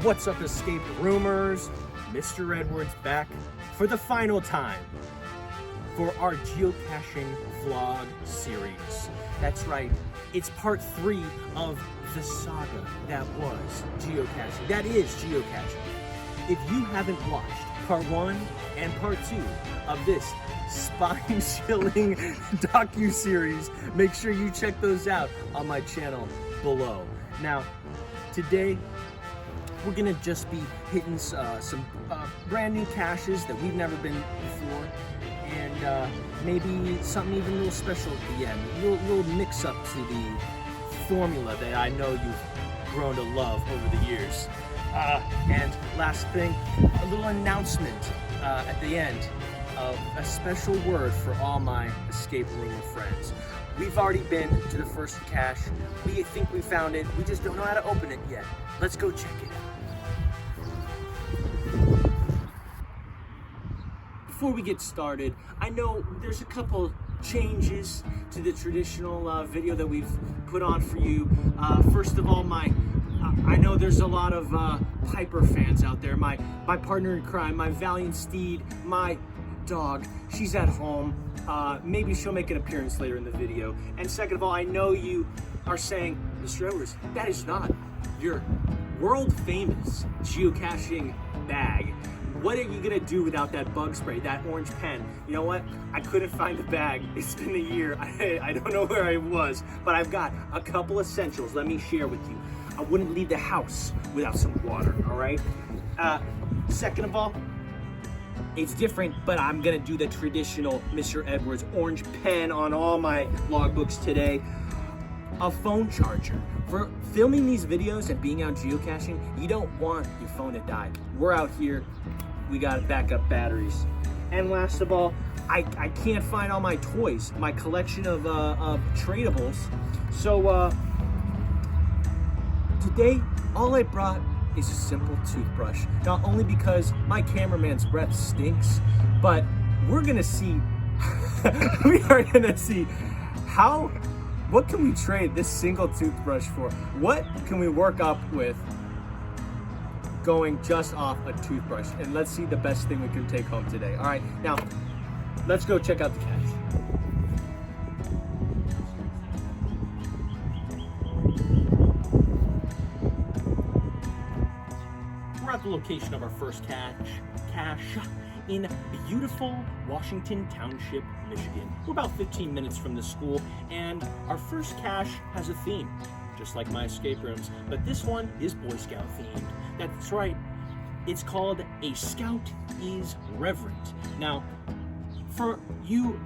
What's up, escape roomers? Mr. Edwards back for the final time for our geocaching vlog series. That's right, it's part 3 of the saga that was geocaching. That is geocaching. If you haven't watched part 1 and part 2 of this spine-chilling docu-series, make sure you check those out on my channel below. Now, today we're gonna just be hitting some brand new caches that we've never been before, and maybe something even a little special at the end. A little mix up to the formula that I know you've grown to love over the years. And last thing, a little announcement at the end of a special word for all my escape room friends. We've already been to the first cache. We think we found it. We just don't know how to open it yet. Let's go check it out. Before we get started, I know there's a couple changes to the traditional video that we've put on for you. First of all, I know there's a lot of Piper fans out there. My partner in crime, my valiant steed, my dog, she's at home. Maybe she'll make an appearance later in the video. And second of all, I know you are saying, Mr. Edwards, that is not your world famous geocaching bag. What are you gonna do without that bug spray, that orange pen? You know what? I couldn't find the bag. It's been a year. I don't know where I was, but I've got a couple essentials. Let me share with you. I wouldn't leave the house without some water, all right? Second of all, it's different, but I'm gonna do the traditional Mr. Edwards orange pen on all my logbooks today. A phone charger. For filming these videos and being out geocaching, you don't want your phone to die. We're out here, we got backup batteries. And last of all, I can't find all my toys, my collection of tradables. So today, all I brought is a simple toothbrush. Not only because my cameraman's breath stinks, but we're gonna see, we are gonna see what can we trade this single toothbrush for? What can we work up with going just off a toothbrush? And let's see the best thing we can take home today. All right, now let's go check out the cache. We're at the location of our first cache in beautiful Washington Township, Michigan. We're about 15 minutes from the school, and our first cache has a theme, just like my escape rooms, but this one is Boy Scout themed. That's right, it's called A Scout is Reverent. Now, for you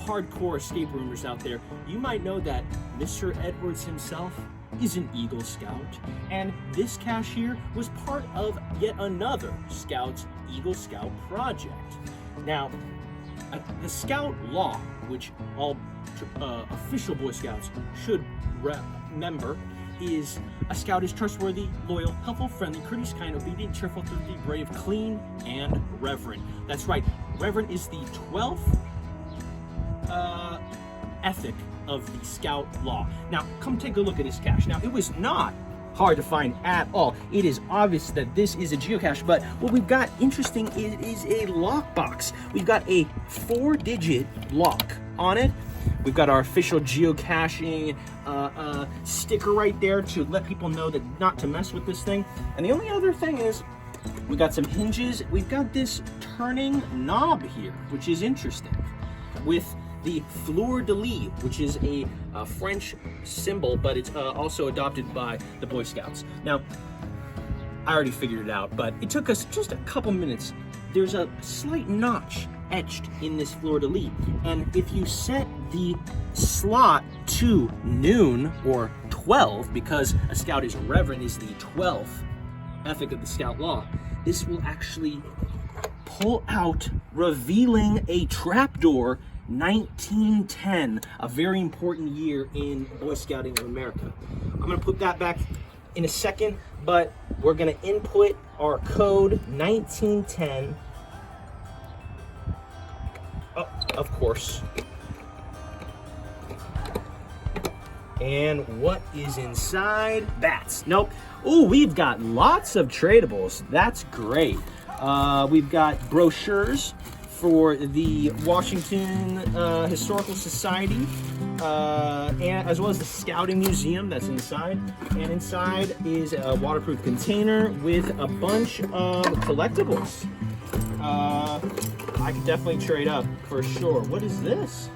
hardcore escape roomers out there, you might know that Mr. Edwards himself is an Eagle Scout, and this cache here was part of yet another Eagle Scout project. Now, the Scout Law, which all official Boy Scouts should remember, is a Scout is trustworthy, loyal, helpful, friendly, courteous, kind, obedient, cheerful, thrifty, brave, clean, and reverent. That's right, reverent is the 12th ethic of the Scout Law. Now, come take a look at this cache. Now, it was not hard to find at all. It is obvious that this is a geocache, but what we've got interesting is a lockbox. We've got a 4-digit lock on it. We've got our official geocaching sticker right there to let people know that not to mess with this thing. And the only other thing is we got some hinges. We've got this turning knob here, which is interesting, with the fleur-de-lis, which is a French symbol, but it's also adopted by the Boy Scouts. Now, I already figured it out, but it took us just a couple minutes. There's a slight notch etched in this fleur-de-lis, and if you set the slot to noon or 12, because a Scout is reverent is the 12th ethic of the Scout Law, this will actually pull out, revealing a trapdoor. 1910, a very important year in Boy Scouting of America. I'm gonna put that back in a second, but we're gonna input our code 1910. Oh, of course. And what is inside? Bats. Nope. Oh, we've got lots of tradables. That's great. We've got brochures for the Washington Historical Society, and as well as the Scouting Museum that's inside. And inside is a waterproof container with a bunch of collectibles. I could definitely trade up for sure. What is this?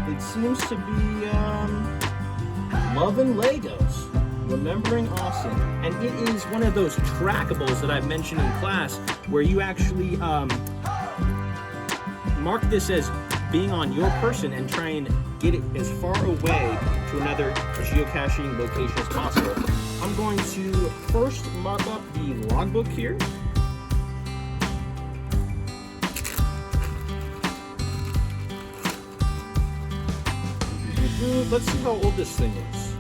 It seems to be Love and Legos. Remembering Austin. And it is one of those trackables that I've mentioned in class where you actually mark this as being on your person and try and get it as far away to another geocaching location as possible. I'm going to first mark up the logbook here. Let's see how old this thing is.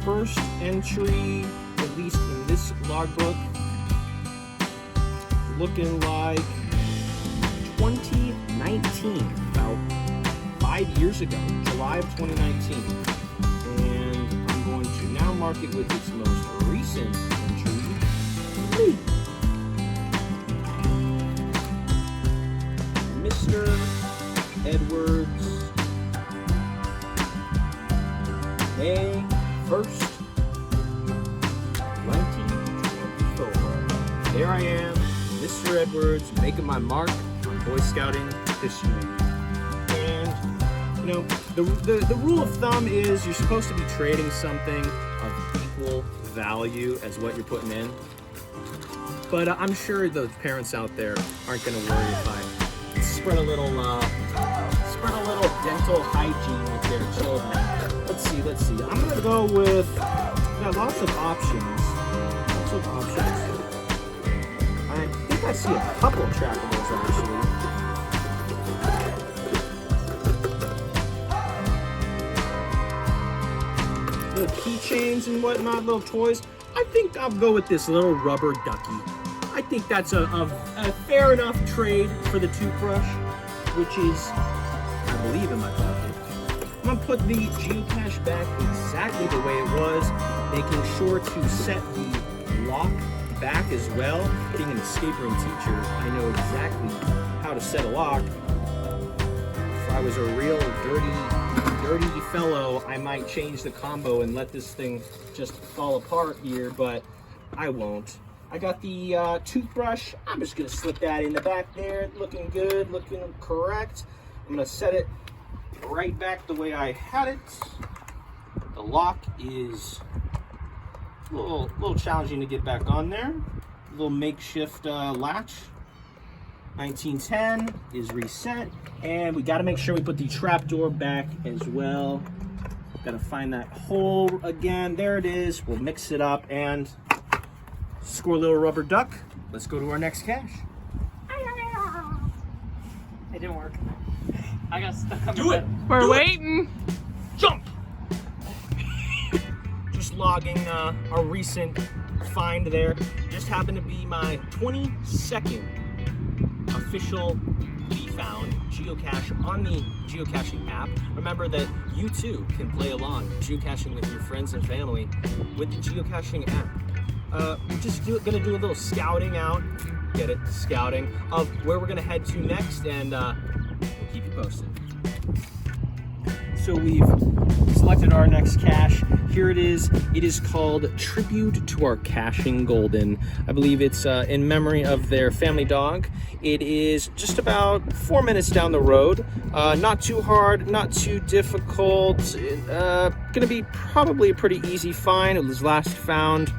First entry, at least in this logbook, looking like 2019, about 5 years ago, July of 2019. And I'm going to now mark it with its most recent entry, Mr. Edwards, May 1st, 2024. There I am, Mr. Edwards, making my mark on Boy Scouting history. And, you know, the rule of thumb is you're supposed to be trading something of equal value as what you're putting in. But I'm sure those parents out there aren't going to worry if I spread a little dental hygiene with their children. Let's see. I'm gonna go with lots of options. I think I see a couple of trackables actually. Little keychains and whatnot, little toys. I think I'll go with this little rubber ducky. I think that's a fair enough trade for the toothbrush, which is, I believe, in my pocket. I'm gonna put the geocache back exactly the way it was, making sure to set the lock back as well. Being an escape room teacher, I know exactly how to set a lock. If I was a real dirty fellow, I might change the combo and let this thing just fall apart here, but I won't. I got the toothbrush. I'm just gonna slip that in the back there, looking good, looking correct. I'm gonna set it right back the way I had it. The lock is a little challenging to get back on there. A little makeshift latch. 1910 is reset, and we got to make sure we put the trapdoor back as well. Got to find that hole again. There it is. We'll mix it up and score a little rubber duck. Let's go to our next cache. It didn't work. I got stuck on Do it. We're Do waiting. It. Jump. Just logging our recent find there. Just happened to be my 22nd official Be Found geocache on the geocaching app. Remember that you too can play along geocaching with your friends and family with the geocaching app. We're just gonna do a little scouting out, get it, scouting, of where we're gonna head to next, and we'll keep you posted. So we've selected our next cache. Here it is. It is called Tribute to Our Caching Golden. I believe it's in memory of their family dog. It is just about 4 minutes down the road. Not too hard, not too difficult. Gonna be probably a pretty easy find. It was last found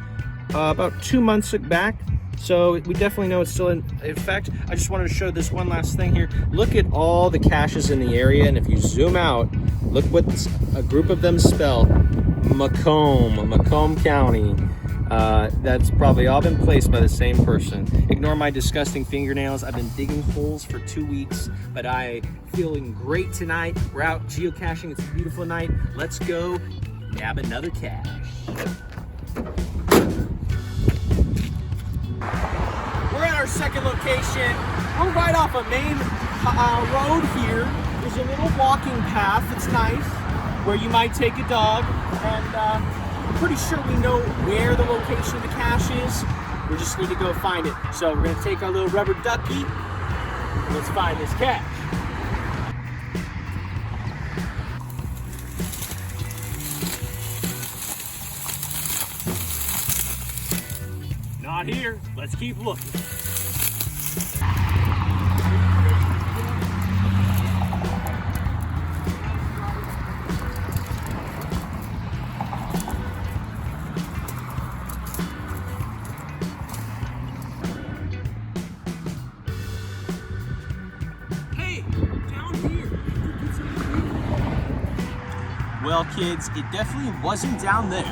about 2 months back. So we definitely know it's still in effect. I just wanted to show this one last thing here. Look at all the caches in the area, and if you zoom out, look what a group of them spell. Macomb County. That's probably all been placed by the same person. Ignore my disgusting fingernails. I've been digging holes for 2 weeks, but I'm feeling great tonight. We're out geocaching. It's a beautiful night. Let's go nab another cache. We're at our second location. We're right off a main road here there's a little walking path that's nice where you might take a dog, and I'm pretty sure we know where the location of the cache is. We just need to go find it. So we're gonna take our little rubber ducky and let's find this cache. Not here. Let's keep looking. Hey, down here. Well, kids, it definitely wasn't down there.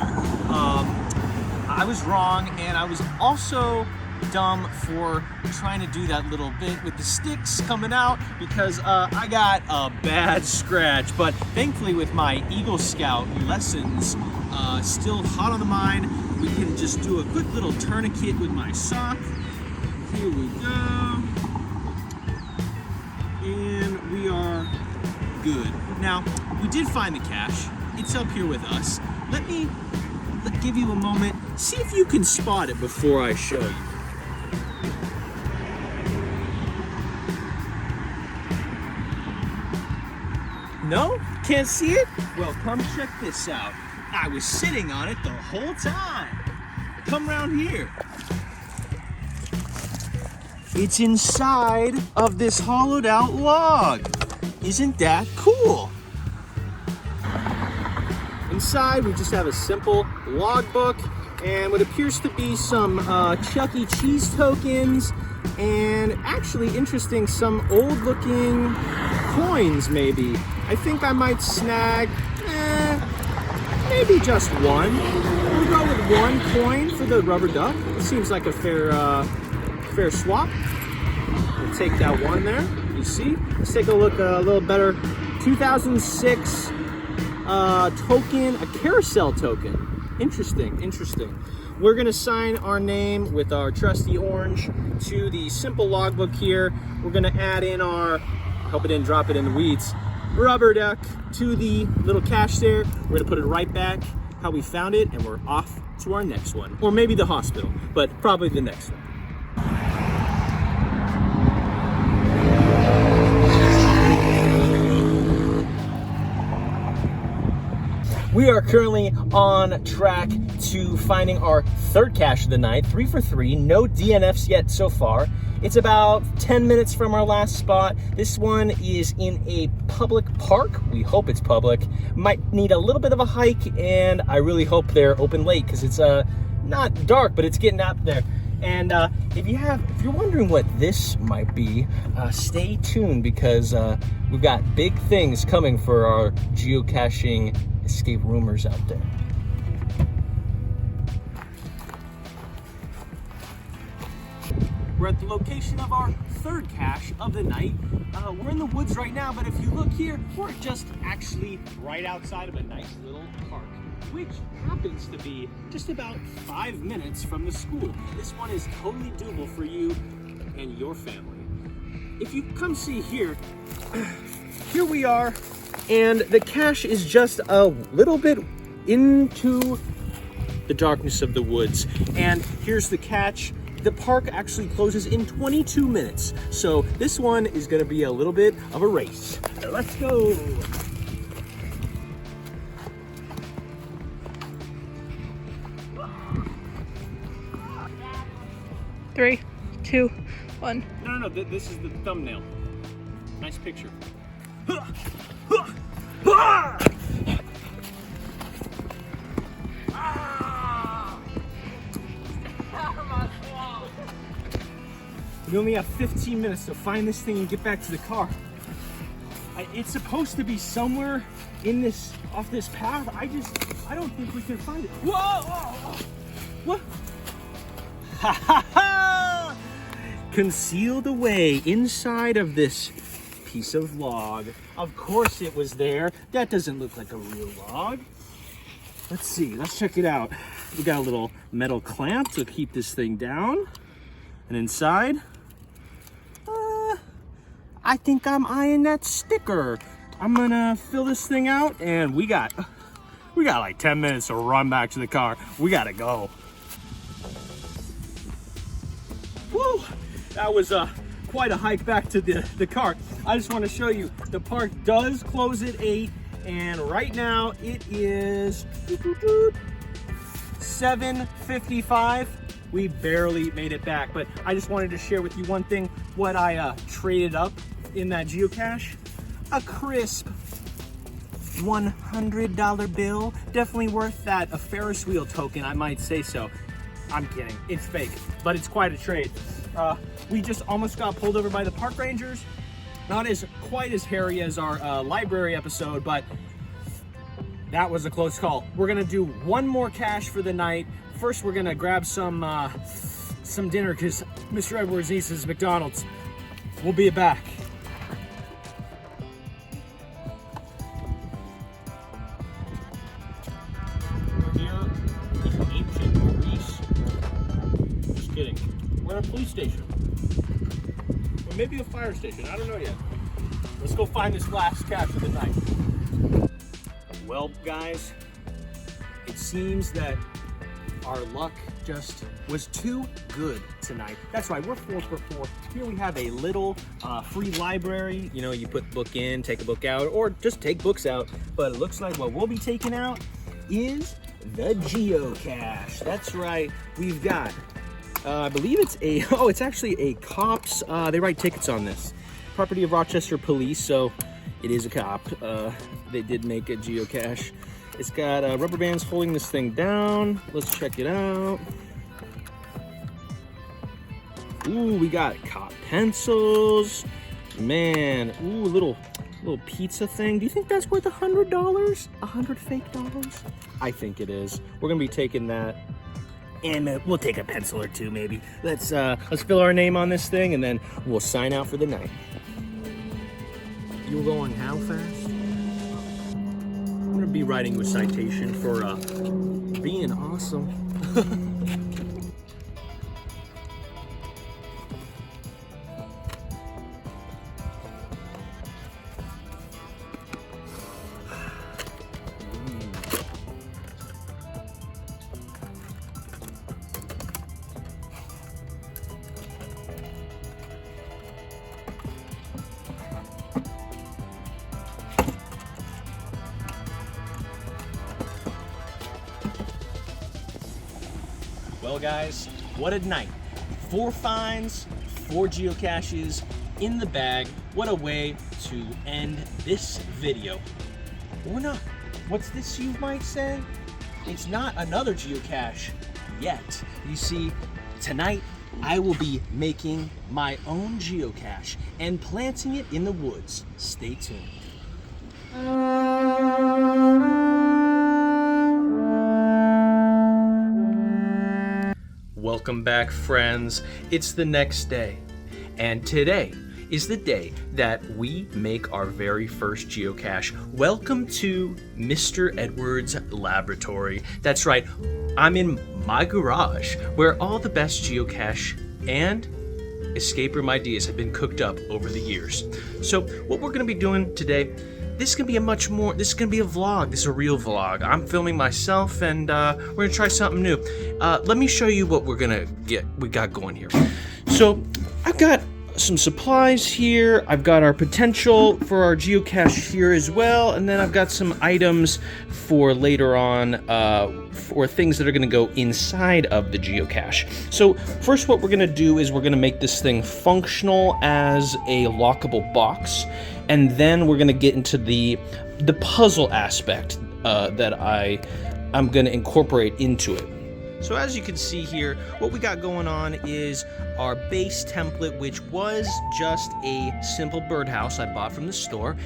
I was wrong, and I was also dumb for trying to do that little bit with the sticks coming out because I got a bad scratch. But thankfully, with my Eagle Scout lessons still hot on the mind, we can just do a quick little tourniquet with my sock. Here we go. And we are good. Now, we did find the cache. It's up here with us. Let me give you a moment. See if you can spot it before I show you. No? Can't see it? Well, come check this out. I was sitting on it the whole time. Come around here. It's inside of this hollowed out log. Isn't that cool? Inside, we just have a simple logbook and what appears to be some Chuck E. Cheese tokens and actually interesting, some old looking coins maybe. I think I might snag maybe just one. We'll go with one coin for the rubber duck. It seems like a fair swap. We'll take that one there, you see. Let's take a look a little better. 2006 token, a carousel token. Interesting. We're gonna sign our name with our trusty orange to the simple logbook here. We're gonna add in our, hope it didn't drop it in the weeds, rubber duck to the little cache there. We're gonna put it right back how we found it, and we're off to our next one. Or maybe the hospital, but probably the next one. We are currently on track to finding our third cache of the night, 3 for 3, no DNFs yet so far. It's about 10 minutes from our last spot. This one is in a public park. We hope it's public. Might need a little bit of a hike, and I really hope they're open late because it's not dark, but it's getting out there. And if you're wondering what this might be, stay tuned because we've got big things coming for our geocaching escape roomers out there. We're at the location of our third cache of the night. We're in the woods right now, but if you look here, we're just actually right outside of a nice little park, which happens to be just about 5 minutes from the school. This one is totally doable for you and your family. If you come see here, here we are, and the cache is just a little bit into the darkness of the woods. And here's the catch. The park actually closes in 22 minutes. So this one is gonna be a little bit of a race. Let's go. Three, two, one. No, this is the thumbnail. Nice picture. We only have 15 minutes to find this thing and get back to the car. It's supposed to be somewhere in this, off this path. I don't think we can find it. Whoa! What? Ha ha ha! Concealed away inside of this piece of log. Of course it was there. That doesn't look like a real log. Let's see, let's check it out. We got a little metal clamp to keep this thing down. And inside, I think I'm eyeing that sticker. I'm gonna fill this thing out, and we got like 10 minutes to run back to the car. We gotta go. Woo! That was quite a hike back to the car. I just want to show you, the park does close at 8, and right now it is 7:55. We barely made it back, but I just wanted to share with you one thing, what I traded up in that geocache. A crisp $100 bill. Definitely worth that. A Ferris wheel token, I might say so. I'm kidding, it's fake, but it's quite a trade. We just almost got pulled over by the park rangers. Not quite as hairy as our library episode, but that was a close call. We're gonna do one more cache for the night. First, we're gonna grab some dinner because Mr. Edwards needs his McDonald's. We'll be back. We're here in ancient Greece. Just kidding. We're at a police station. Or maybe a fire station, I don't know yet. Let's go find this last cache of the night. Well, guys, it seems that our luck just was too good tonight. That's right, we're 4 for 4. Here we have a little free library. You know, you put book in, take a book out, or just take books out. But it looks like what we'll be taking out is the geocache. That's right, we've got, I believe it's it's actually a cop's, they write tickets on this. Property of Rochester Police, so it is a cop. They did make a geocache. It's got rubber bands holding this thing down. Let's check it out. Ooh, we got cop pencils. Man, ooh, little pizza thing. Do you think that's worth $100? 100 fake dollars? I think it is. We're gonna be taking that, and we'll take a pencil or two maybe. Let's fill our name on this thing, and then we'll sign out for the night. You're going how fast? I'm gonna be writing you a citation for being awesome. Well, guys, what a night. 4 finds, 4 geocaches in the bag. What a way to end this video. Or not. What's this, you might say? It's not another geocache yet. You see, tonight I will be making my own geocache and planting it in the woods. Stay tuned. Welcome back, friends. It's the next day, and today is the day that we make our very first geocache. Welcome to Mr. Edwards' laboratory. That's right, I'm in my garage where all the best geocache and escape room ideas have been cooked up over the years. So what we're gonna be doing today, this is gonna be this is gonna be a vlog. This is a real vlog. I'm filming myself, and we're gonna try something new. Let me show you what we got going here. So I've got some supplies here. I've got our potential for our geocache here as well, and then I've got some items for later on for things that are gonna go inside of the geocache. So first, what we're gonna do is we're gonna make this thing functional as a lockable box, and then we're gonna get into the puzzle aspect that I'm gonna incorporate into it. So as you can see here, what we got going on is our base template, which was just a simple birdhouse I bought from the store.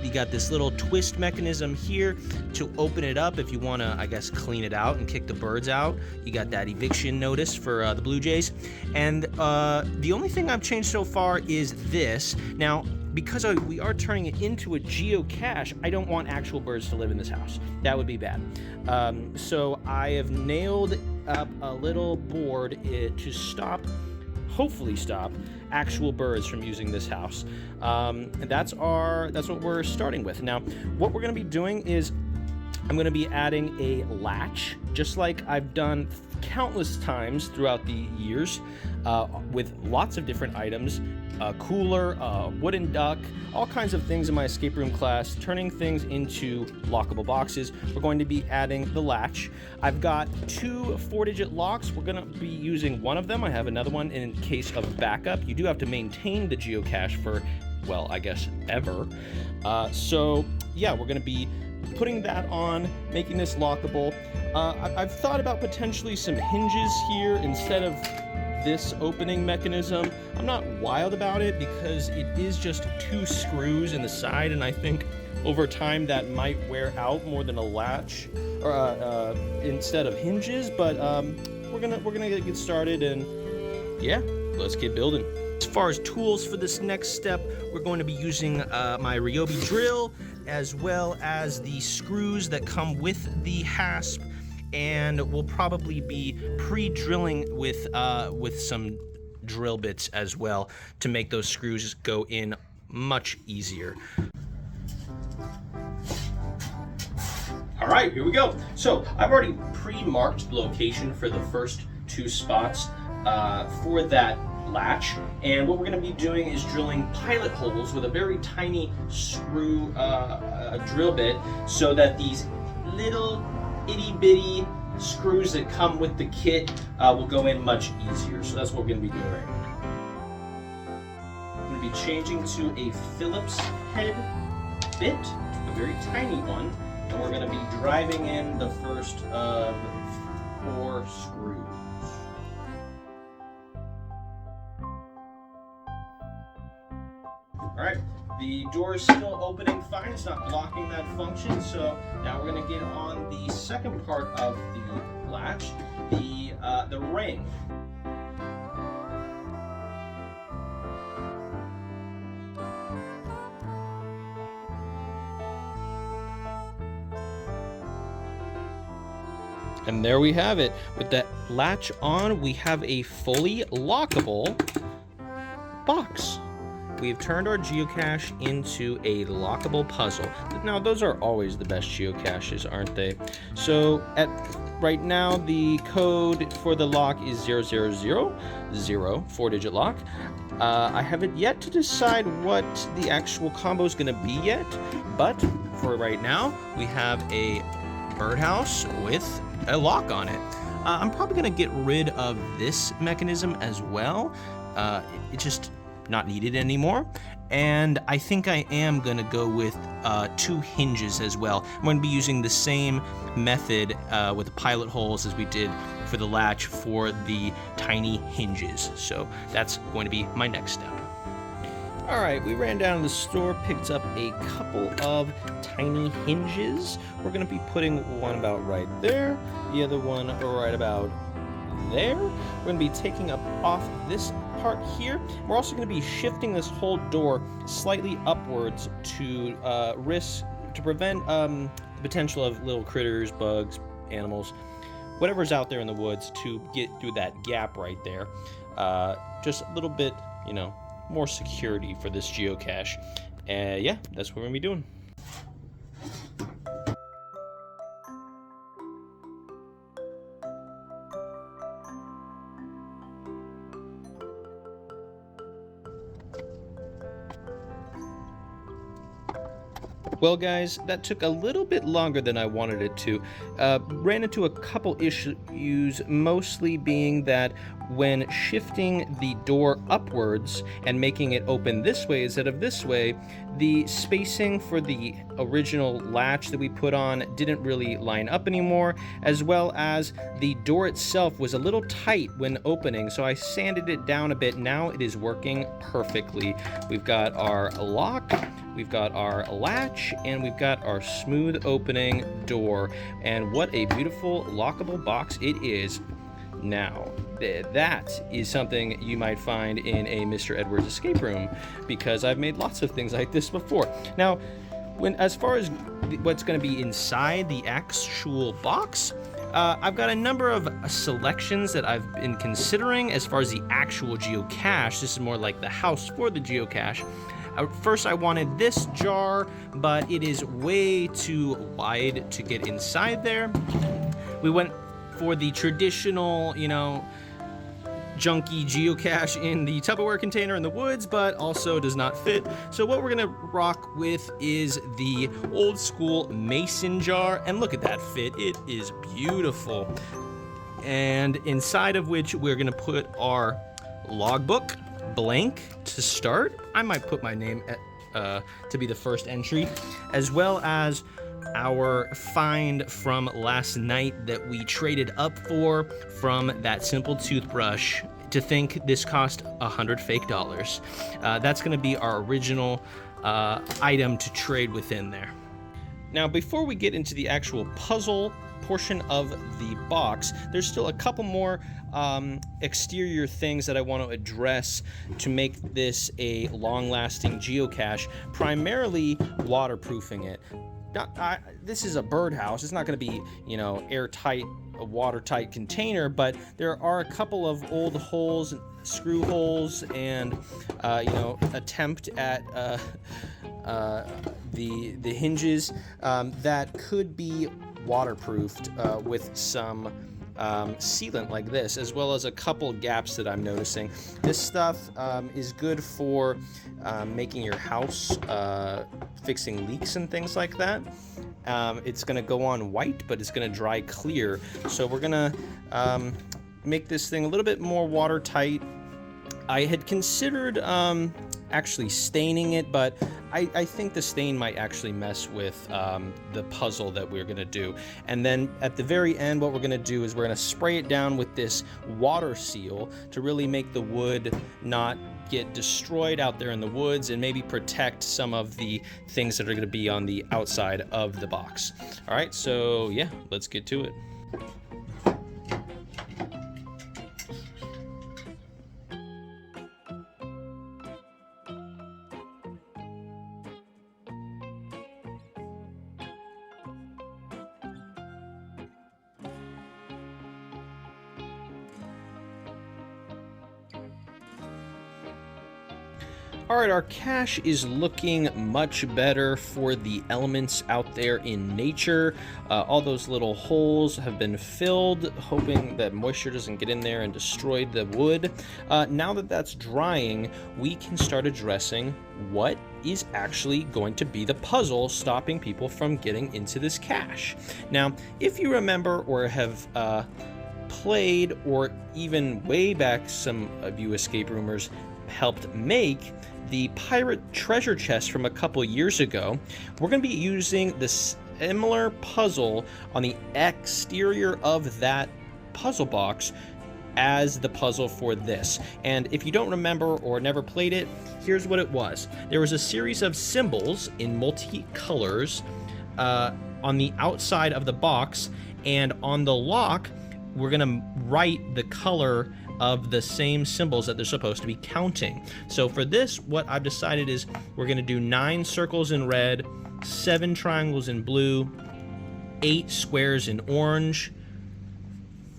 You got this little twist mechanism here to open it up if you want to, I guess, clean it out and kick the birds out. You got that eviction notice for the blue jays. And the only thing I've changed so far is this. Now, because we are turning it into a geocache, I don't want actual birds to live in this house. That would be bad. So I have nailed up a little board to stop hopefully stop actual birds from using this house. And that's what we're starting with. Now, what we're going to be doing is I'm going to be adding a latch, just like I've done countless times throughout the years, with lots of different items, a cooler, a wooden duck, all kinds of things in my escape room class, turning things into lockable boxes. We're going to be adding the latch. I've got 2 4-digit locks. We're going to be using one of them. I have another one in case of backup. You do have to maintain the geocache for, well, I guess ever. So yeah, we're going to be putting that on, making this lockable. I've thought about potentially some hinges here instead of this opening mechanism. I'm not wild about it because it is just 2 screws in the side, and I think over time that might wear out more than a latch or instead of hinges. But we're gonna get started, and yeah, let's get building. As far as tools for this next step, we're going to be using my Ryobi drill, as well as the screws that come with the hasp, and we'll probably be pre-drilling with some drill bits as well to make those screws go in much easier. All right, here we go. So I've already pre-marked the location for the first 2 spots for that latch, and what we're going to be doing is drilling pilot holes with a very tiny screw drill bit, so that these little itty-bitty screws that come with the kit will go in much easier. So that's what we're going to be doing right now. I'm going to be changing to a Phillips head bit, a very tiny one, and we're going to be driving in the first of 4 screws. All right, the door is still opening fine. It's not blocking that function. So now we're going to get on the second part of the latch, the ring. And there we have it. With that latch on, we have a fully lockable box. We've turned our geocache into a lockable puzzle. Now, those are always the best geocaches, aren't they? So, right now, the code for the lock is 0000, 4-digit lock. I haven't yet to decide what the actual combo is going to be yet, but for right now, we have a birdhouse with a lock on it. I'm probably going to get rid of this mechanism as well. It's just not needed anymore, and I think I am going to go with 2 hinges as well. I'm going to be using the same method with the pilot holes as we did for the latch for the tiny hinges. So that's going to be my next step. All right, we ran down to the store, picked up a couple of tiny hinges. We're going to be putting one about right there, the other one right about there. We're going to be taking off this part here. We're also going to be shifting this whole door slightly upwards to prevent the potential of little critters, bugs, animals, whatever's out there in the woods, to get through that gap right there. Just a little bit, more security for this geocache. Yeah, that's what we're going to be doing. Well, guys, that took a little bit longer than I wanted it to. Ran into a couple issues, mostly being that when shifting the door upwards and making it open this way instead of this way, the spacing for the original latch that we put on didn't really line up anymore, as well as the door itself was a little tight when opening, so I sanded it down a bit. Now it is working perfectly. We've got our lock, we've got our latch, and we've got our smooth opening door, and what a beautiful lockable box it is. Now, that is something you might find in a Mr. Edwards escape room, because I've made lots of things like this before. Now, as far as what's going to be inside the actual box, I've got a number of selections that I've been considering as far as the actual geocache. This is more like the house for the geocache. First, I wanted this jar, but it is way too wide to get inside there. We went for the traditional, junky geocache in the Tupperware container in the woods, but also does not fit. So what we're gonna rock with is the old school mason jar, and look at that fit. It is beautiful. And inside of which we're gonna put our logbook, blank to start. I might put my name to be the first entry, as well as our find from last night that we traded up for from that simple toothbrush. To think this cost $100 fake dollars. That's going to be our original item to trade within there. Now, before we get into the actual puzzle portion of the box, there's still a couple more exterior things that I want to address to make this a long-lasting geocache, primarily waterproofing it. This is a birdhouse. It's not going to be, airtight, a watertight container, but there are a couple of old holes, screw holes, and attempt at the hinges that could be waterproofed with some sealant like this, as well as a couple gaps that I'm noticing. This stuff is good for making your house, fixing leaks and things like that. It's going to go on white, but it's going to dry clear. So we're going to make this thing a little bit more watertight. I had considered actually staining it, but I think the stain might actually mess with the puzzle that we're going to do. And then at the very end, what we're going to do is we're going to spray it down with this water seal to really make the wood not get destroyed out there in the woods, and maybe protect some of the things that are going to be on the outside of the box. All right, so yeah, let's get to it. All right, our cache is looking much better for the elements out there in nature. All those little holes have been filled, hoping that moisture doesn't get in there and destroy the wood. Now that that's drying, we can start addressing what is actually going to be the puzzle stopping people from getting into this cache. Now, if you remember or have played, or even way back some of you escape roomers helped make, the pirate treasure chest from a couple years ago, we're going to be using the similar puzzle on the exterior of that puzzle box as the puzzle for this. And if you don't remember or never played it, here's what it was. There was a series of symbols in multicolors on the outside of the box, and on the lock, we're going to write the color of the same symbols that they're supposed to be counting. So for this, what I've decided is we're going to do 9 circles in red, 7 triangles in blue, 8 squares in orange,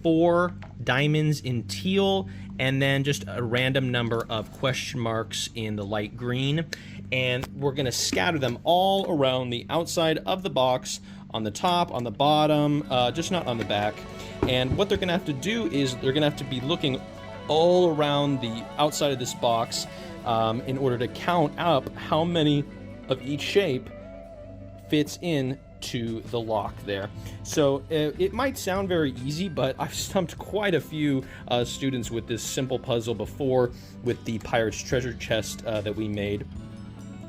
4 diamonds in teal, and then just a random number of question marks in the light green. And we're going to scatter them all around the outside of the box, on the top, on the bottom, just not on the back. And what they're going to have to do is they're going to have to be looking all around the outside of this box in order to count up how many of each shape fits in to the lock there. So it might sound very easy, but I've stumped quite a few students with this simple puzzle before with the Pirate's Treasure Chest that we made,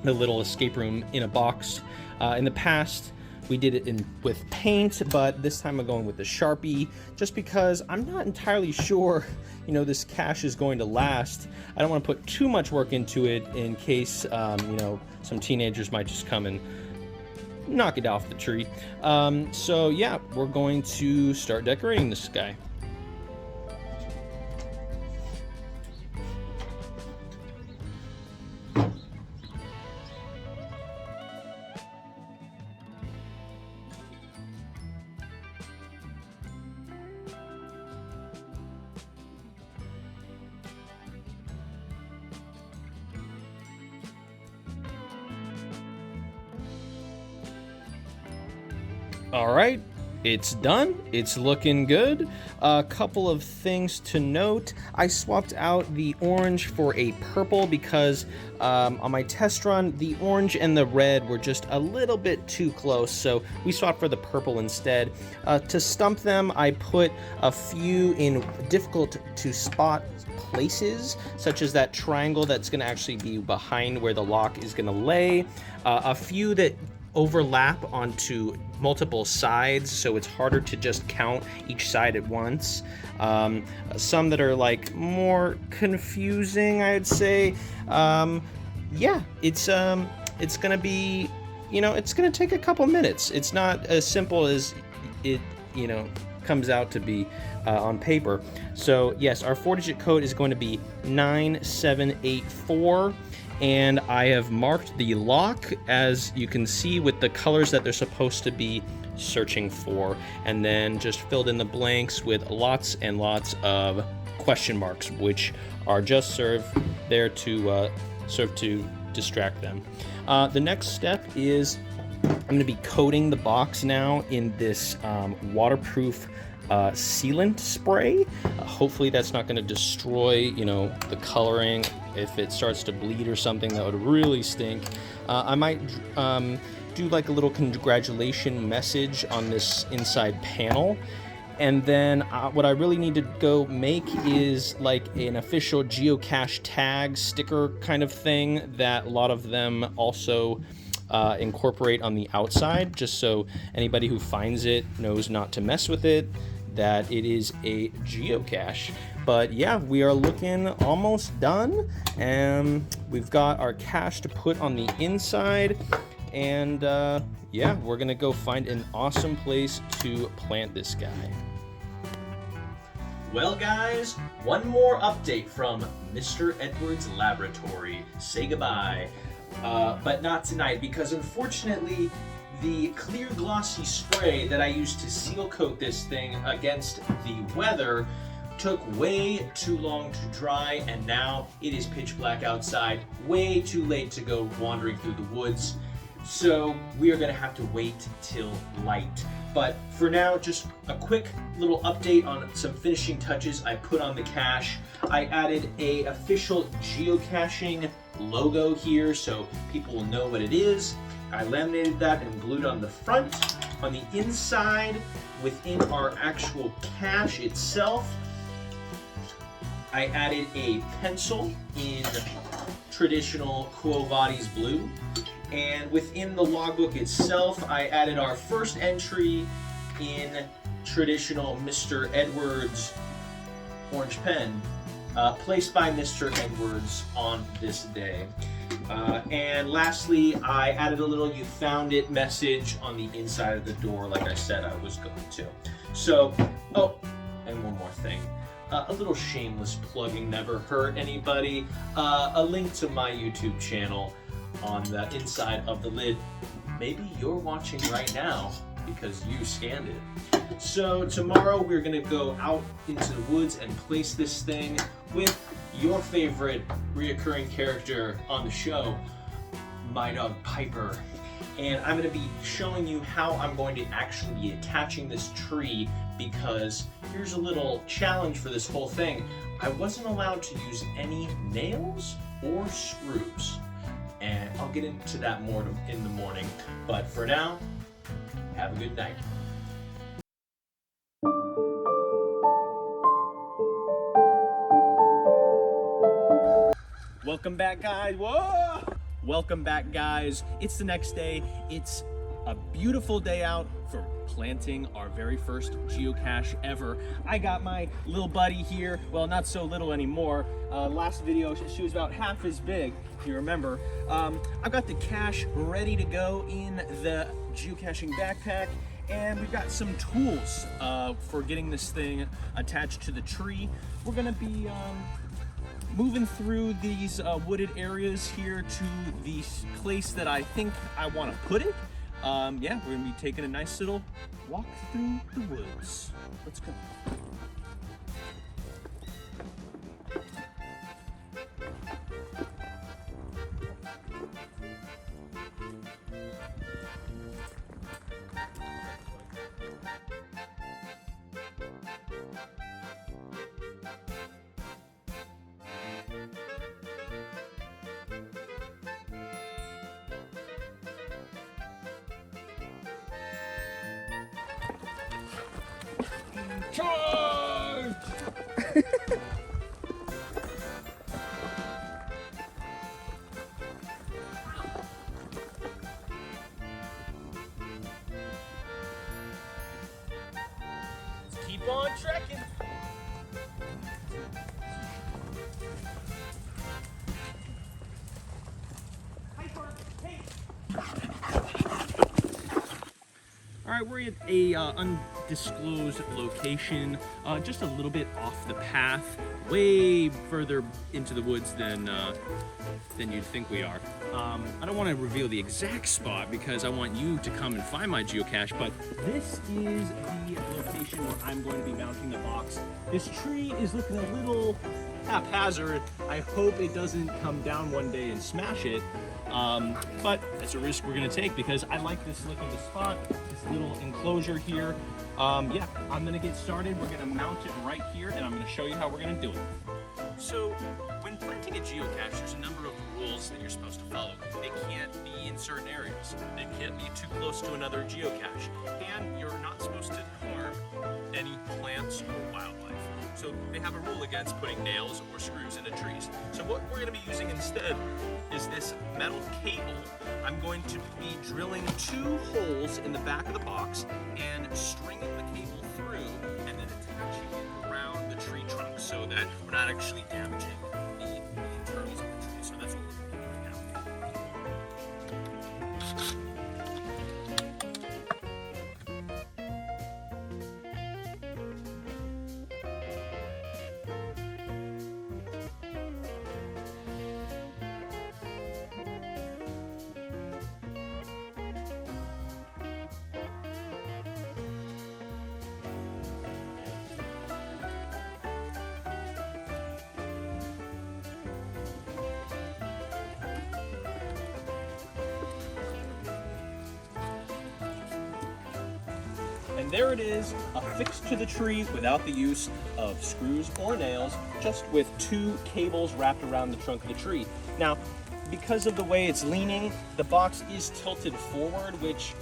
the little escape room in a box. In the past, we did it with paint, but this time I'm going with the Sharpie, just because I'm not entirely sure, this cache is going to last. I don't want to put too much work into it in case, some teenagers might just come and knock it off the tree. So yeah, we're going to start decorating this guy. All right, it's done. It's looking good. A couple of things to note. I swapped out the orange for a purple because on my test run, the orange and the red were just a little bit too close, so we swapped for the purple instead. To stump them, I put a few in difficult to spot places, such as that triangle that's going to actually be behind where the lock is going to lay. A few that overlap onto multiple sides, so it's harder to just count each side at once. Some that are like more confusing, I'd say. Yeah, it's gonna be, it's gonna take a couple minutes. It's not as simple as it, comes out to be on paper. So yes, our 4-digit code is going to be 9784. And I have marked the lock, as you can see, with the colors that they're supposed to be searching for, and then just filled in the blanks with lots and lots of question marks, which are just serve to distract them. The next step is I'm going to be coating the box now in this waterproof sealant spray. Hopefully that's not going to destroy, the coloring. If it starts to bleed or something, that would really stink. I might do like a little congratulation message on this inside panel. And then what I really need to go make is like an official geocache tag sticker kind of thing that a lot of them also incorporate on the outside, just so anybody who finds it knows not to mess with it, that it is a geocache. But yeah, we are looking almost done, and we've got our cache to put on the inside, and yeah, we're gonna go find an awesome place to plant this guy. Well guys, one more update from Mr. Edwards Laboratory. Say goodbye. But not tonight, because unfortunately the clear glossy spray that I used to seal coat this thing against the weather took way too long to dry, and now it is pitch black outside, way too late to go wandering through the woods. So we are gonna have to wait till light. But for now, just a quick little update on some finishing touches I put on the cache. I added a official geocaching logo here so people will know what it is. I laminated that and glued on the front. On the inside, within our actual cache itself, I added a pencil in traditional Quo Vadis blue. And within the logbook itself, I added our first entry in traditional Mr. Edwards orange pen, placed by Mr. Edwards on this day. And lastly, I added a little "you found it" message on the inside of the door, like I said I was going to. So, oh, and one more thing. A little shameless plugging never hurt anybody. A link to my YouTube channel on the inside of the lid. Maybe you're watching right now because you scanned it. So tomorrow we're gonna go out into the woods and place this thing with your favorite reoccurring character on the show, my dog Piper. And I'm gonna be showing you how I'm going to actually be attaching this tree, because here's a little challenge for this whole thing. I wasn't allowed to use any nails or screws. And I'll get into that more in the morning. But for now, have a good night. Welcome back, guys. Whoa! Welcome back, guys. It's the next day. It's a beautiful day out for planting our very first geocache ever. I got my little buddy here. Well, not so little anymore. Last video, she was about half as big, if you remember. I've got the cache ready to go in the geocaching backpack, and we've got some tools for getting this thing attached to the tree. We're gonna be moving through these wooded areas here to the place that I think I want to put it. Yeah, we're gonna be taking a nice little walk through the woods. Let's go. Keep on trekking. All right, we're at a undisclosed location, just a little bit off the path, way further into the woods than you'd think we are. I don't want to reveal the exact spot because I want you to come and find my geocache, but this is the location where I'm going to be mounting the box. This tree is looking a little haphazard. I hope it doesn't come down one day and smash it. But it's a risk we're gonna take because I like this look of the spot, this little enclosure here. Yeah, I'm gonna get started. We're gonna mount it right here and I'm gonna show you how we're gonna do it. So when planting a geocache, there's a number of rules that you're supposed to follow. They can't be in certain areas. They can't be too close to another geocache. And you're not supposed to harm any plants or wildlife. So they have a rule against putting nails or screws into trees. So what we're going to be using instead is this metal cable. I'm going to be drilling 2 holes in the back of the box and stringing the cable through and then attaching it around the tree trunk so that we're not actually damaging the internals of the tree. So that's what we're going to do right now. And there it is, affixed to the tree without the use of screws or nails, just with 2 cables wrapped around the trunk of the tree. Now, because of the way it's leaning, the box is tilted forward, which,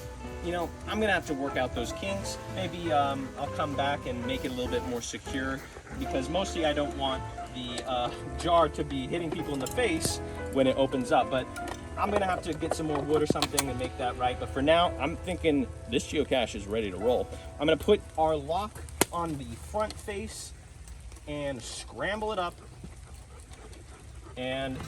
you know, I'm gonna have to work out those kinks. Maybe I'll come back and make it a little bit more secure, because mostly I don't want the jar to be hitting people in the face when it opens up. But I'm gonna have to get some more wood or something and make that right. But for now, I'm thinking this geocache is ready to roll. I'm gonna put our lock on the front face and scramble it up, and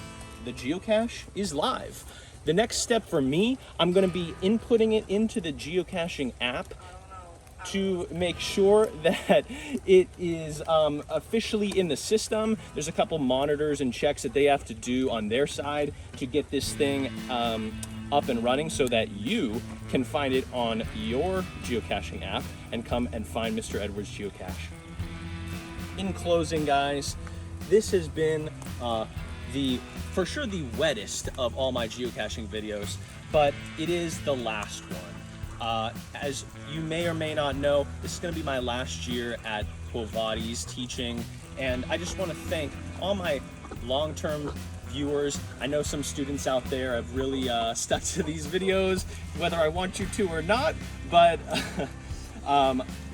the geocache is live. The next step for me, I'm gonna be inputting it into the geocaching app to make sure that it is officially in the system. There's a couple monitors and checks that they have to do on their side to get this thing up and running so that you can find it on your geocaching app and come and find Mr. Edwards geocache. In closing, guys, this has been for sure the wettest of all my geocaching videos, but it is the last one. As you may or may not know, this is going to be my last year at Quo Vadis teaching, and I just want to thank all my long-term viewers. I know some students out there have really stuck to these videos, whether I want you to or not, but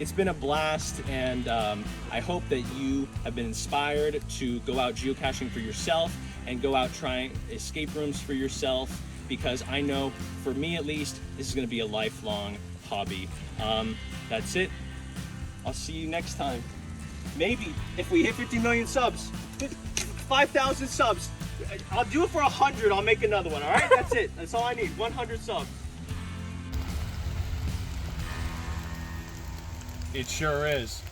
it's been a blast, and I hope that you have been inspired to go out geocaching for yourself and go out trying escape rooms for yourself, because I know, for me at least, this is going to be a lifelong hobby. That's it. I'll see you next time. Maybe if we hit 50 million subs, 5,000 subs, I'll do it for 100. I'll make another one. All right, that's it. That's all I need. 100 subs. It sure is.